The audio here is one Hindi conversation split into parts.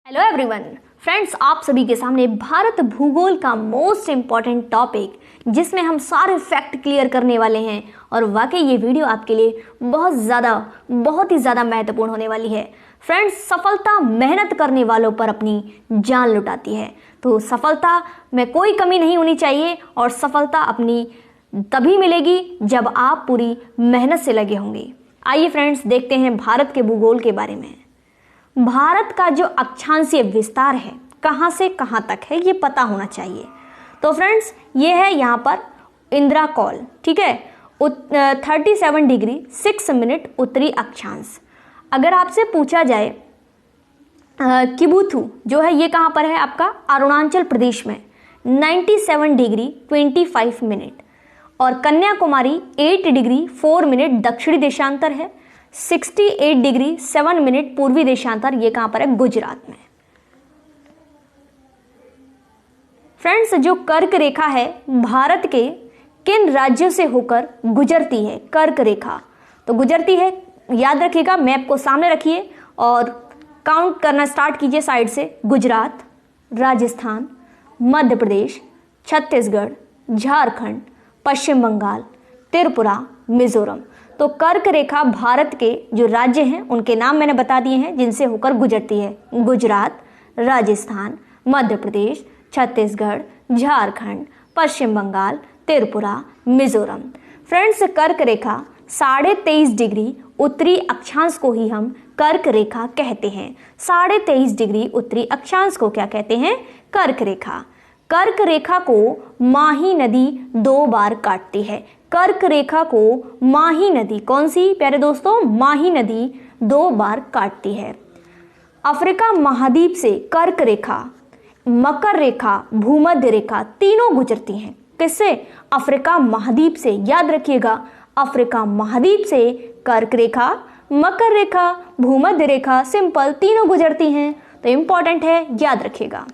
हेलो एवरीवन फ्रेंड्स, आप सभी के सामने भारत भूगोल का मोस्ट इम्पॉर्टेंट टॉपिक जिसमें हम सारे फैक्ट क्लियर करने वाले हैं और वाकई ये वीडियो आपके लिए बहुत ही ज़्यादा महत्वपूर्ण होने वाली है। फ्रेंड्स, सफलता मेहनत करने वालों पर अपनी जान लुटाती है, तो सफलता में कोई कमी नहीं होनी चाहिए और सफलता अपनी तभी मिलेगी जब आप पूरी मेहनत से लगे होंगे। आइए फ्रेंड्स, देखते हैं भारत के भूगोल के बारे में। भारत का जो अक्षांशीय विस्तार है कहाँ से कहाँ तक है ये पता होना चाहिए। तो फ्रेंड्स, ये है यहाँ पर इंदिरा कॉल, ठीक है, 37 डिग्री 6 मिनट उत्तरी अक्षांश। अगर आपसे पूछा जाए किबुथु जो है ये कहाँ पर है, आपका अरुणाचल प्रदेश में 97 डिग्री 25 मिनट, और कन्याकुमारी 8 डिग्री 4 मिनट दक्षिणी देशांतर है, 68 डिग्री 7 मिनट पूर्वी देशांतर, ये कहां पर है, गुजरात में। फ्रेंड्स, जो कर्क रेखा है भारत के किन राज्यों से होकर गुजरती है? कर्क रेखा तो गुजरती है, याद रखिएगा, मैप को सामने रखिए और काउंट करना स्टार्ट कीजिए साइड से। गुजरात, राजस्थान, मध्य प्रदेश, छत्तीसगढ़, झारखंड, पश्चिम बंगाल, त्रिपुरा, मिजोरम। तो कर्क रेखा भारत के जो राज्य हैं उनके नाम मैंने बता दिए हैं जिनसे होकर गुजरती है। गुजरात, राजस्थान, मध्य प्रदेश, छत्तीसगढ़, झारखंड, पश्चिम बंगाल, त्रिपुरा, मिजोरम। फ्रेंड्स, कर्क रेखा 23.5 डिग्री उत्तरी अक्षांश को ही हम कर्क रेखा कहते हैं। 23.5 डिग्री उत्तरी अक्षांश को क्या कहते हैं? कर्क रेखा। कर्क रेखा को माही नदी 2 बार काटती है। कर्क रेखा को माही नदी, कौन सी प्यारे दोस्तों? माही नदी 2 बार काटती है। अफ्रीका महाद्वीप से कर्क रेखा, मकर रेखा, भूमध्य रेखा तीनों गुजरती हैं। किससे? अफ्रीका महाद्वीप से। याद रखिएगा, अफ्रीका महाद्वीप से कर्क रेखा, मकर रेखा, भूमध्य रेखा, सिंपल तीनों गुजरती हैं, तो इंपॉर्टेंट है, याद रखिएगा।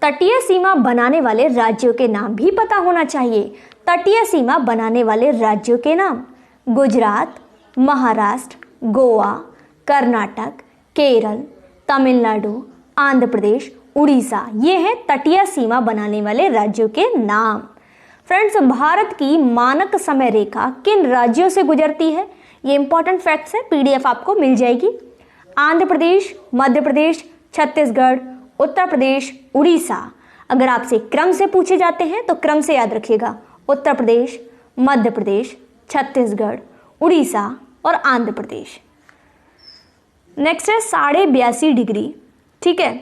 तटीय सीमा बनाने वाले राज्यों के नाम भी पता होना चाहिए। तटीय सीमा बनाने वाले राज्यों के नाम: गुजरात, महाराष्ट्र, गोवा, कर्नाटक, केरल, तमिलनाडु, आंध्र प्रदेश, उड़ीसा, ये हैं तटीय सीमा बनाने वाले राज्यों के नाम। फ्रेंड्स, भारत की मानक समय रेखा किन राज्यों से गुजरती है? ये इंपॉर्टेंट फैक्ट्स है, पीडीएफ आपको मिल जाएगी। आंध्र प्रदेश, मध्य प्रदेश, छत्तीसगढ़, उत्तर प्रदेश, उड़ीसा। अगर आपसे क्रम से पूछे जाते हैं तो क्रम से याद रखिएगा, उत्तर प्रदेश, मध्य प्रदेश, छत्तीसगढ़, उड़ीसा और आंध्र प्रदेश। नेक्स्ट है 82.5 डिग्री, ठीक है,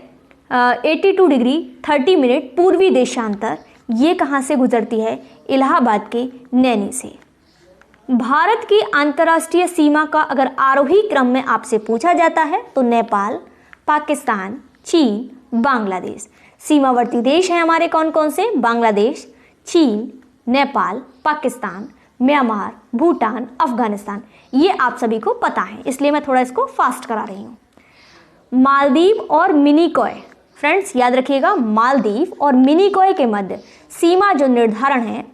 82 डिग्री 30 मिनट पूर्वी देशांतर, ये कहाँ से गुजरती है? इलाहाबाद के नैनी से। भारत की अंतर्राष्ट्रीय सीमा का अगर आरोही क्रम में आपसे पूछा जाता है तो नेपाल, पाकिस्तान, चीन, बांग्लादेश। सीमावर्ती देश हैं हमारे कौन कौन से? बांग्लादेश, चीन, नेपाल, पाकिस्तान, म्यांमार, भूटान, अफगानिस्तान। ये आप सभी को पता है, इसलिए मैं थोड़ा इसको फास्ट करा रही हूँ। मालदीव और मिनिकॉय, फ्रेंड्स याद रखिएगा, मालदीव और मिनिकॉय के मध्य सीमा जो निर्धारण है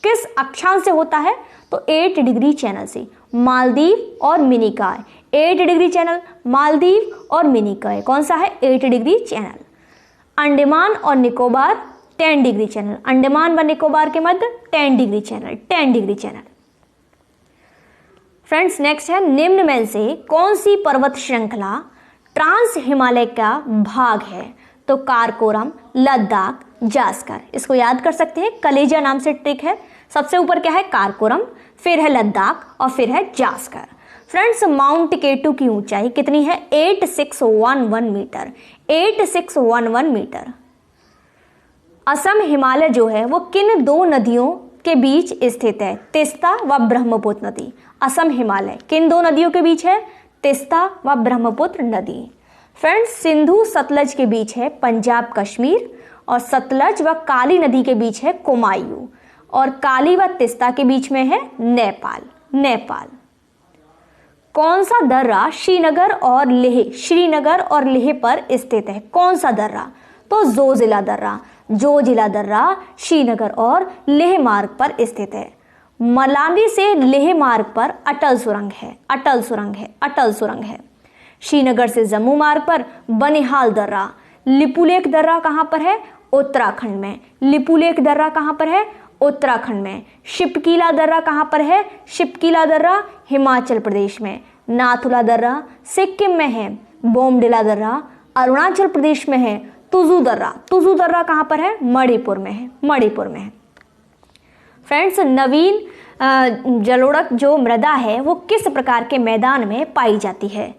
किस अक्षांश से होता है? तो 8 डिग्री चैनल से। मालदीव और मिनिकॉय 8 डिग्री चैनल, मालदीव और मिनिकॉय कौन सा है? 8 डिग्री चैनल। अंडमान और निकोबार 10 डिग्री चैनल, अंडमान व निकोबार के मध्य 10 degree channel, 10 degree channel. Friends, next है निम्न में से कौन सी पर्वत श्रृंखला ट्रांस हिमालय का भाग है? तो काराकोरम, लद्दाख, जास्कर। इसको याद कर सकते हैं, कलेजा नाम से ट्रिक है। सबसे ऊपर क्या है? काराकोरम, फिर है लद्दाख और फिर है जास्कर। फ्रेंड्स, माउंट केटू की ऊंचाई कितनी है? 8611 मीटर, 8611 मीटर। असम हिमालय जो है वो किन 2 नदियों के बीच स्थित है? तिस्ता व ब्रह्मपुत्र नदी। असम हिमालय किन 2 नदियों के बीच है? तिस्ता व ब्रह्मपुत्र नदी। फ्रेंड्स, सिंधु सतलज के बीच है पंजाब कश्मीर, और सतलज व काली नदी के बीच है कुमायूं, और काली व तिस्ता के बीच में है नेपाल। नेपाल। कौन सा दर्रा श्रीनगर और लेह पर स्थित है? कौन सा दर्रा? तो जोजिला दर्रा। जोजिला दर्रा श्रीनगर और लेह मार्ग पर स्थित है। मलानी से लेह मार्ग पर अटल सुरंग है, अटल सुरंग है, अटल सुरंग है। श्रीनगर से जम्मू मार्ग पर बनिहाल दर्रा। लिपुलेख दर्रा कहाँ पर है? उत्तराखंड में। लिपुलेख दर्रा कहाँ पर है? उत्तराखंड में। शिपकीला दर्रा कहाँ पर है? शिपकीला दर्रा हिमाचल प्रदेश में। नाथुला दर्रा सिक्किम में है। बोमडिला दर्रा अरुणाचल प्रदेश में है। तुजू दर्रा, तुजू दर्रा कहाँ पर है? मणिपुर में है, मणिपुर में है। फ्रेंड्स, नवीन जलोढ़ जो मृदा है वो किस प्रकार के मैदान में पाई जाती है?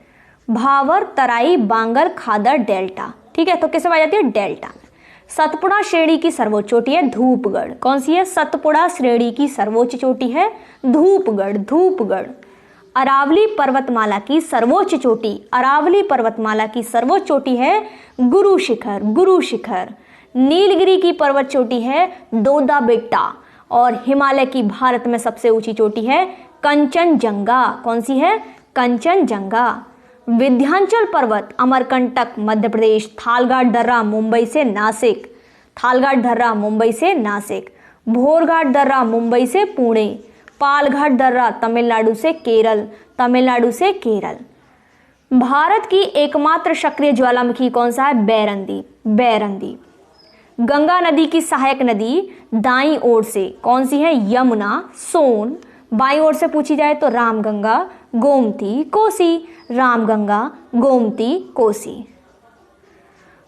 भावर, तराई, बांगर, खादर, डेल्टा। ठीक है, तो किसमें पाई जाती है? डेल्टा में। सतपुड़ा श्रेणी की सर्वोच्च चोटी है धूपगढ़। कौन सी है? सतपुड़ा श्रेणी की सर्वोच्च चोटी है धूपगढ़, धूपगढ़। अरावली पर्वतमाला की सर्वोच्च चोटी, अरावली पर्वतमाला की सर्वोच्च चोटी है गुरु शिखर, गुरु शिखर। नीलगिरी की पर्वत चोटी है दोदा बेट्टा और हिमालय की भारत में सबसे ऊंची चोटी है कंचनजंगा। कौन सी है? कंचनजंगा। विंध्याचल पर्वत अमरकंटक मध्य प्रदेश। थालघाट दर्रा मुंबई से नासिक, थालघाट दर्रा मुंबई से नासिक। भोरघाट दर्रा मुंबई से पुणे। पालघाट दर्रा तमिलनाडु से केरल, तमिलनाडु से केरल। भारत की एकमात्र सक्रिय ज्वालामुखी कौन सा है? बैरंदी, बैरंदी। गंगा नदी की सहायक नदी दाईं ओर से कौन सी है? यमुना, सोन। बाईं ओर से पूछी जाए तो रामगंगा, गोमती, कोसी। रामगंगा, गोमती, कोसी।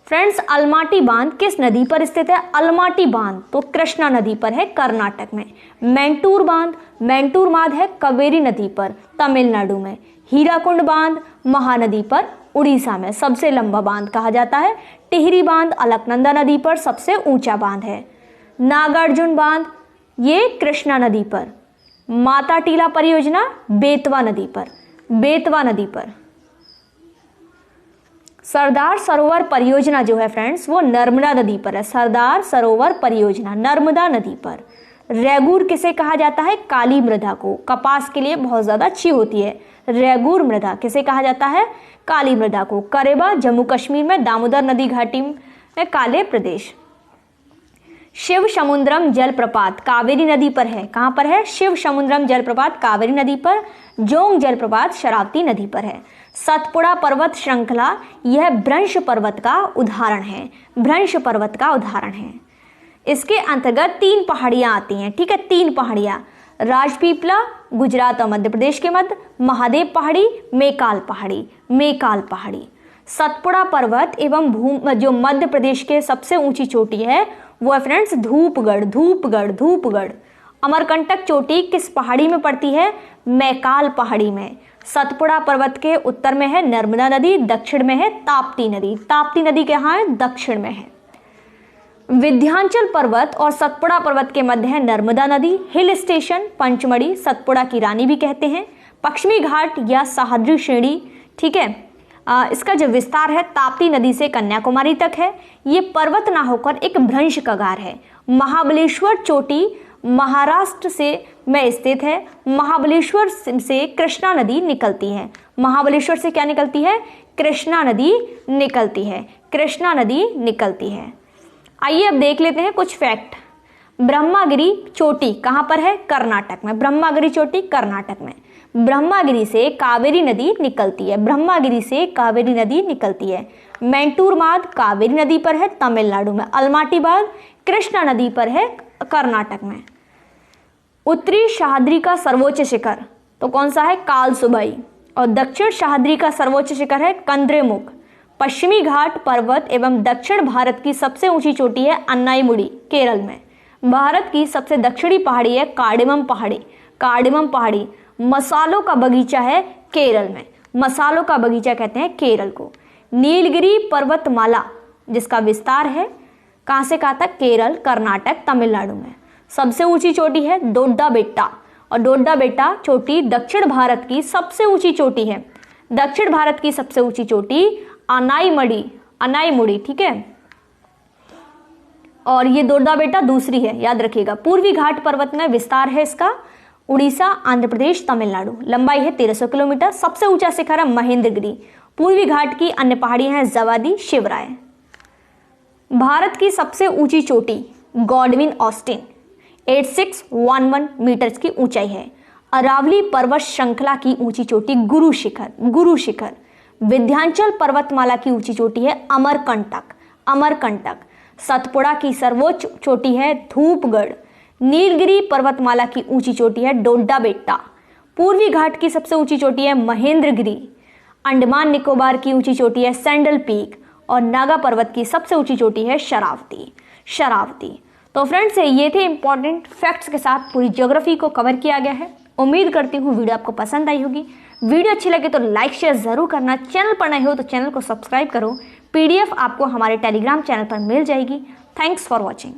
फ्रेंड्स, अलमाटी बांध किस नदी पर स्थित है? अलमाटी बांध तो कृष्णा नदी पर है, कर्नाटक में। मैंटूर बांध, मैंटूर बांध है कावेरी नदी पर, तमिलनाडु में। हीराकुंड बांध महानदी पर, उड़ीसा में सबसे लंबा बांध कहा जाता है। टिहरी बांध अलकनंदा नदी पर सबसे ऊंचा बांध है। नागार्जुन बांध ये कृष्णा नदी पर। माता टीला परियोजना बेतवा नदी पर, बेतवा नदी पर। सरदार सरोवर परियोजना जो है फ्रेंड्स वो नर्मदा नदी पर है। सरदार सरोवर परियोजना नर्मदा नदी पर। रैगूर किसे कहा जाता है? काली मृदा को। कपास के लिए बहुत ज्यादा अच्छी होती है। रैगूर मृदा किसे कहा जाता है? काली मृदा को। करेबा जम्मू कश्मीर में, दामोदर नदी घाटी में काले प्रदेश। शिव समुद्रम जलप्रपात कावेरी नदी पर है। कहां पर है? शिव समुद्रम जलप्रपात कावेरी नदी पर। जोंग जलप्रपात शरावती नदी पर है। सतपुड़ा पर्वत श्रृंखला यह भ्रंश पर्वत का उदाहरण है, भ्रंश पर्वत का उदाहरण है। इसके अंतर्गत 3 पहाड़ियां आती हैं। ठीक है, 3 पहाड़ियां। राजपीपला गुजरात और मध्य प्रदेश के मध्य, महादेव पहाड़ी, मेकाल पहाड़ी, मेकाल पहाड़ी। सतपुड़ा पर्वत एवं जो मध्य प्रदेश के सबसे ऊंची चोटी है वो है फ्रेंड्स धूपगढ़, धूपगढ़, धूपगढ़। अमरकंटक चोटी किस पहाड़ी में पड़ती है? मैकाल पहाड़ी में। सतपुड़ा पर्वत के उत्तर में है नर्मदा नदी, दक्षिण में है ताप्ती नदी। ताप्ती नदी कहाँ है? दक्षिण में है। विंध्याचल पर्वत और सतपुड़ा पर्वत के मध्य है नर्मदा नदी। हिल स्टेशन पंचमढ़ी सतपुड़ा की रानी भी कहते हैं। पश्चिमी घाट या सह्याद्री श्रेणी, ठीक है, इसका जो विस्तार है ताप्ती नदी से कन्याकुमारी तक है। ये पर्वत ना होकर एक भ्रंश कगार है। महाबलेश्वर चोटी महाराष्ट्र से में स्थित है। महाबलेश्वर से कृष्णा नदी निकलती है। महाबलेश्वर से क्या निकलती है? कृष्णा नदी निकलती है, कृष्णा नदी निकलती है। आइए अब देख लेते हैं कुछ फैक्ट। ब्रह्मागिरी चोटी कहाँ पर है? कर्नाटक में। ब्रह्मागिरी चोटी कर्नाटक में। ब्रह्मागिरी से कावेरी नदी निकलती है, ब्रह्मागिरी से कावेरी नदी निकलती है। मैंटूर बांध कावेरी नदी पर है, तमिलनाडु में। अलमाटी बांध कृष्णा नदी पर है, कर्नाटक में। उत्तरी सह्याद्री का सर्वोच्च शिखर तो कौन सा है? कालसुबई। और दक्षिण सह्याद्री का सर्वोच्च शिखर है कंद्रेमुख। पश्चिमी घाट पर्वत एवं दक्षिण भारत की सबसे ऊंची चोटी है अन्नाईमुड़ी, केरल में। भारत की सबसे दक्षिणी पहाड़ी है कार्डेमम पहाड़ी, कार्डेमम पहाड़ी। मसालों का बगीचा है केरल में, मसालों का बगीचा कहते हैं केरल को। नीलगिरी पर्वतमाला जिसका विस्तार है कहाँ से कहाँ तक? केरल, कर्नाटक, तमिलनाडु में। सबसे ऊंची चोटी है दोड्डा बेट्टा और दोड्डा बेट्टा चोटी दक्षिण भारत की सबसे ऊंची चोटी है। दक्षिण भारत की सबसे ऊंची चोटी अनाईमुड़ी, अनाईमुड़ी, ठीक है। और ये दोड्डा बेट्टा दूसरी है, याद रखिएगा। पूर्वी घाट पर्वत में विस्तार है इसका उड़ीसा, आंध्र प्रदेश, तमिलनाडु। लंबाई है 1300 किलोमीटर। सबसे ऊंचा शिखर है महेंद्रगिरी। पूर्वी घाट की अन्य पहाड़ियां हैं जवादी, शिवराय। भारत की सबसे ऊंची चोटी गॉडविन ऑस्टिन 8611 मीटर की ऊंचाई है। अरावली पर्वत श्रृंखला की ऊंची चोटी गुरु शिखर, गुरु शिखर। विंध्याचल पर्वतमाला की ऊंची चोटी है अमरकंटक, अमरकंटक। सतपुड़ा की सर्वोच्च चोटी है धूपगढ़। नीलगिरी पर्वतमाला की ऊंची चोटी है डोडा बेट्टा। पूर्वी घाट की सबसे ऊंची चोटी है महेंद्रगिरी। अंडमान निकोबार की ऊंची चोटी है सैंडल पीक। और नागा पर्वत की सबसे ऊंची चोटी है शरावती, शरावती। तो फ्रेंड्स, ये थे इंपॉर्टेंट फैक्ट्स के साथ पूरी ज्योग्राफी को कवर किया गया है। उम्मीद करती हूँ वीडियो आपको पसंद आई होगी। वीडियो अच्छी लगे तो लाइक शेयर जरूर करना। चैनल पर नए हो तो चैनल को सब्सक्राइब करो। PDF आपको हमारे टेलीग्राम चैनल पर मिल जाएगी। Thanks for watching.